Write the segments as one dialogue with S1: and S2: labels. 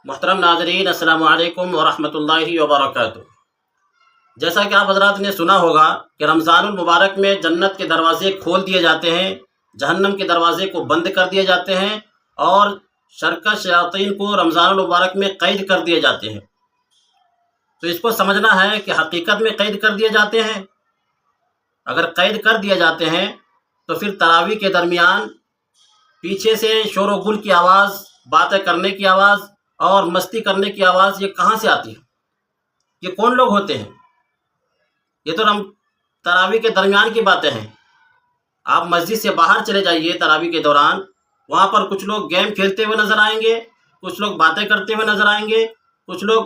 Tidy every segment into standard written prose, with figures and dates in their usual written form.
S1: محترم ناظرین، السلام علیکم ورحمۃ اللہ وبرکاتہ۔ جیسا کہ آپ حضرات نے سنا ہوگا کہ رمضان المبارک میں جنت کے دروازے کھول دیے جاتے ہیں، جہنم کے دروازے کو بند کر دیے جاتے ہیں اور شرکت شیاطین کو رمضان المبارک میں قید کر دیے جاتے ہیں۔ تو اس کو سمجھنا ہے کہ حقیقت میں قید کر دیے جاتے ہیں۔ اگر قید کر دیے جاتے ہیں تو پھر تراویح کے درمیان پیچھے سے شور و گل کی آواز، باتیں کرنے کی آواز اور مستی کرنے کی آواز یہ کہاں سے آتی ہے؟ یہ کون لوگ ہوتے ہیں؟ یہ تو تراویح کے درمیان کی باتیں ہیں۔ آپ مسجد سے باہر چلے جائیے تراویح کے دوران، وہاں پر کچھ لوگ گیم کھیلتے ہوئے نظر آئیں گے، کچھ لوگ باتیں کرتے ہوئے نظر آئیں گے، کچھ لوگ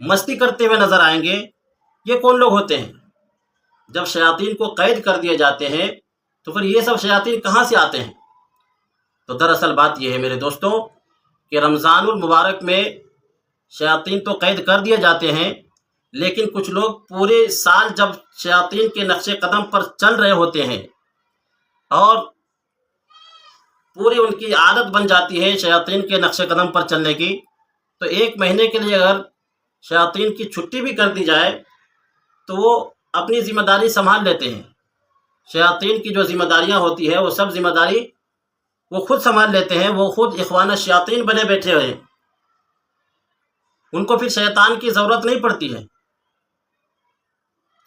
S1: مستی کرتے ہوئے نظر آئیں گے۔ یہ کون لوگ ہوتے ہیں؟ جب شیاطین کو قید کر دیے جاتے ہیں تو پھر یہ سب شیاطین کہاں سے آتے ہیں؟ تو دراصل بات یہ ہے میرے دوستوں کہ رمضان المبارک میں شیاطین تو قید کر دیے جاتے ہیں، لیکن کچھ لوگ پورے سال جب شیاطین کے نقش قدم پر چل رہے ہوتے ہیں اور پوری ان کی عادت بن جاتی ہے شیاطین کے نقش قدم پر چلنے کی، تو ایک مہینے کے لیے اگر شیاطین کی چھٹی بھی کر دی جائے تو وہ اپنی ذمہ داری سنبھال لیتے ہیں۔ شیاطین کی جو ذمہ داریاں ہوتی ہے وہ سب ذمہ داری وہ خود سنبھال لیتے ہیں، وہ خود اخوان الشیاطین بنے بیٹھے ہوئے ہیں، ان کو پھر شیطان کی ضرورت نہیں پڑتی ہے،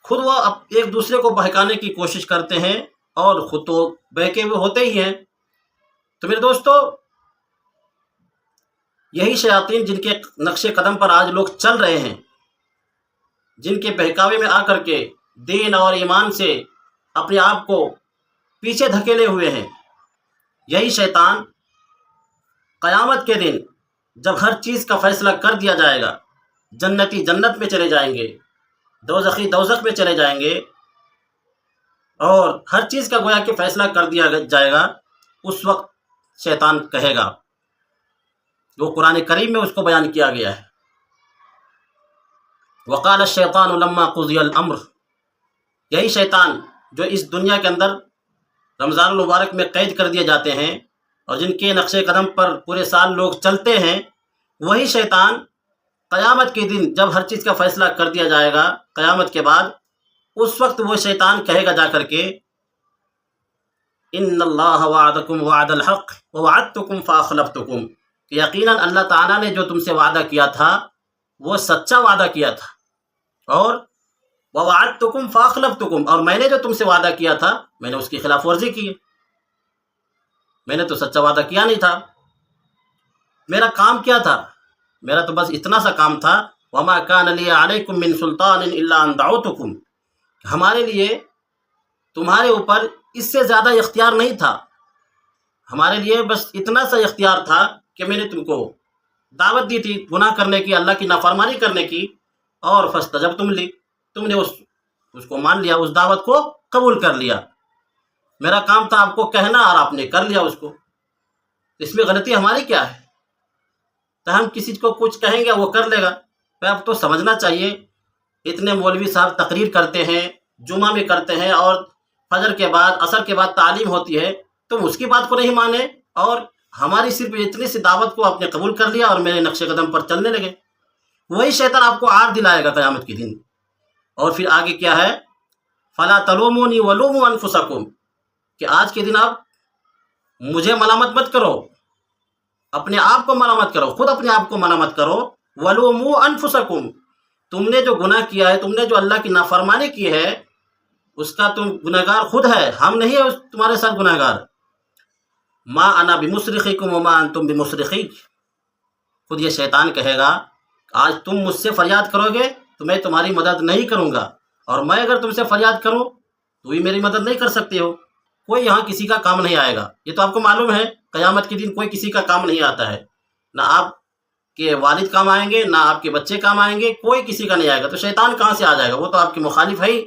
S1: خود وہ ایک دوسرے کو بہکانے کی کوشش کرتے ہیں اور خود تو بہکے ہوئے ہوتے ہی ہیں۔ تو میرے دوستو، یہی شیاطین جن کے نقش قدم پر آج لوگ چل رہے ہیں، جن کے بہکاوے میں آ کر کے دین اور ایمان سے اپنے آپ کو پیچھے دھکیلے ہوئے ہیں، یہی شیطان قیامت کے دن جب ہر چیز کا فیصلہ کر دیا جائے گا، جنتی جنت میں چلے جائیں گے، دوزخی دوزخ میں چلے جائیں گے اور ہر چیز کا گویا کہ فیصلہ کر دیا جائے گا، اس وقت شیطان کہے گا، وہ قرآن کریم میں اس کو بیان کیا گیا ہے، وقال الشیطان لما قضی الامر۔ یہی شیطان جو اس دنیا کے اندر رمضان المبارک میں قید کر دیے جاتے ہیں اور جن کے نقش قدم پر پورے سال لوگ چلتے ہیں، وہی شیطان قیامت کے دن جب ہر چیز کا فیصلہ کر دیا جائے گا قیامت کے بعد، اس وقت وہ شیطان کہے گا جا کر کے، ان اللہ وعدکم وعد الحق ووعدتکم فاخلفتکم، کہ یقیناً اللہ تعالیٰ نے جو تم سے وعدہ کیا تھا وہ سچا وعدہ کیا تھا، اور ووعدتکم فاخلفتکم، اور میں نے جو تم سے وعدہ کیا تھا میں نے اس کی خلاف ورزی کی ہے، میں نے تو سچا وعدہ کیا نہیں تھا۔ میرا کام کیا تھا؟ میرا تو بس اتنا سا کام تھا، وما کان لی علیکم من سلطان الا ان دعوتکم، ہمارے لیے تمہارے اوپر اس سے زیادہ اختیار نہیں تھا، ہمارے لیے بس اتنا سا اختیار تھا کہ میں نے تم کو دعوت دی تھی گناہ کرنے کی، اللہ کی نافرمانی کرنے کی، اور فاستجبتم لی، تم نے اس کو مان لیا، اس دعوت کو قبول کر لیا۔ میرا کام تھا آپ کو کہنا اور آپ نے کر لیا اس کو، اس میں غلطی ہماری کیا ہے؟ تو ہم کسی کو کچھ کہیں گے وہ کر لے گا۔ اب تو سمجھنا چاہیے، اتنے مولوی صاحب تقریر کرتے ہیں، جمعہ میں کرتے ہیں، اور فجر کے بعد عصر کے بعد تعلیم ہوتی ہے، تم اس کی بات کو نہیں مانے اور ہماری صرف اتنی سی دعوت کو آپ نے قبول کر لیا اور میرے نقش قدم پر چلنے لگے۔ وہی شیطان آپ کو عار دلائے گا قیامت کے دن، اور پھر آگے کیا ہے، فلا تلومونی ولوموا انفسکم، کہ آج کے دن آپ مجھے ملامت مت کرو، اپنے آپ کو ملامت کرو، خود اپنے آپ کو ملامت کرو، ولوموا انفسکم، تم نے جو گناہ کیا ہے، تم نے جو اللہ کی نافرمانی کی ہے، اس کا تم گنہگار خود ہے، ہم نہیں ہیں تمہارے ساتھ گنہگار۔ ما انا بمصرخکم وما انتم بمصرخی، خود یہ شیطان کہے گا آج تم مجھ سے فریاد کرو گے تو میں تمہاری مدد نہیں کروں گا، اور میں اگر تم سے فریاد کروں تو بھی میری مدد نہیں کر سکتے ہو، کوئی یہاں کسی کا کام نہیں آئے گا۔ یہ تو آپ کو معلوم ہے قیامت کے دن کوئی کسی کا کام نہیں آتا ہے، نہ آپ کے والد کام آئیں گے، نہ آپ کے بچے کام آئیں گے، کوئی کسی کا نہیں آئے گا۔ تو شیطان کہاں سے آ جائے گا؟ وہ تو آپ کے مخالف ہے ہی،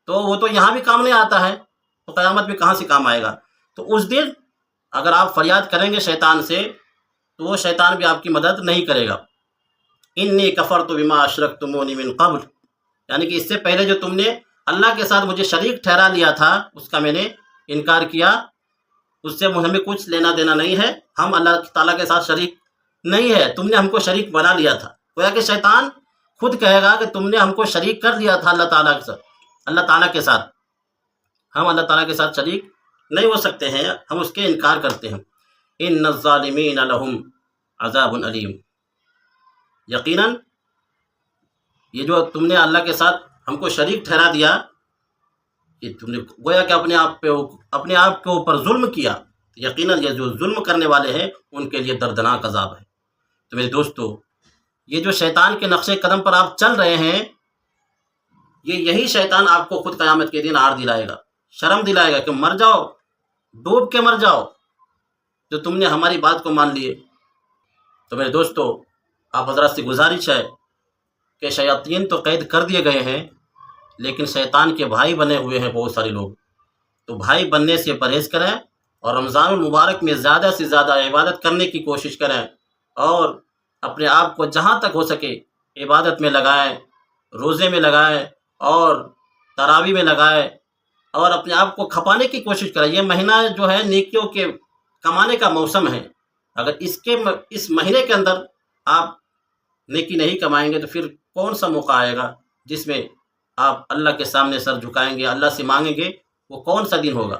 S1: تو وہ تو یہاں بھی کام نہیں آتا ہے، تو قیامت میں کہاں سے کام آئے گا؟ تو اس دن اگر آپ فریاد کریں گے شیطان سے تو وہ شیطان بھی آپ کی مدد نہیں کرے گا۔ انی کفرت بما اشرکتمونی من قبل، یعنی کہ اس سے پہلے جو تم نے اللہ کے ساتھ مجھے شریک ٹھہرا لیا تھا اس کا میں نے انکار کیا، اس سے ہمیں کچھ لینا دینا نہیں ہے، ہم اللہ تعالیٰ کے ساتھ شریک نہیں ہے، تم نے ہم کو شریک بنا لیا تھا۔ گویا کہ شیطان خود کہے گا کہ تم نے ہم کو شریک کر لیا تھا اللہ تعالیٰ کے ساتھ، اللہ تعالیٰ کے ساتھ۔ ہم اللہ تعالیٰ کے ساتھ شریک نہیں ہو سکتے ہیں، ہم اس کے انکار کرتے ہیں۔ ان الظالمین لہم عذاب علیم، یقیناً یہ جو تم نے اللہ کے ساتھ ہم کو شریک ٹھہرا دیا، یہ تم نے گویا کہ اپنے آپ کے اوپر ظلم کیا، یقیناً یہ جو ظلم کرنے والے ہیں ان کے لیے دردناک عذاب ہے۔ تو میرے دوستو، یہ جو شیطان کے نقش قدم پر آپ چل رہے ہیں، یہی شیطان آپ کو خود قیامت کے دن آر دلائے گا، شرم دلائے گا کہ مر جاؤ، ڈوب کے مر جاؤ، جو تم نے ہماری بات کو مان لیے۔ تو میرے دوستو، آپ حضرات سے گزارش ہے کہ شیاطین تو قید کر دیے گئے ہیں، لیکن شیطان کے بھائی بنے ہوئے ہیں بہت سارے لوگ۔ تو بھائی بننے سے پرہیز کریں اور رمضان المبارک میں زیادہ سے زیادہ عبادت کرنے کی کوشش کریں، اور اپنے آپ کو جہاں تک ہو سکے عبادت میں لگائیں، روزے میں لگائیں اور تراویح میں لگائیں، اور اپنے آپ کو کھپانے کی کوشش کریں۔ یہ مہینہ جو ہے نیکیوں کے کمانے کا موسم ہے، اگر اس مہینے کے اندر آپ نیکی نہیں کمائیں گے تو پھر کون سا موقع آئے گا جس میں آپ اللہ کے سامنے سر جھکائیں گے، اللہ سے مانگیں گے؟ وہ کون سا دن ہوگا؟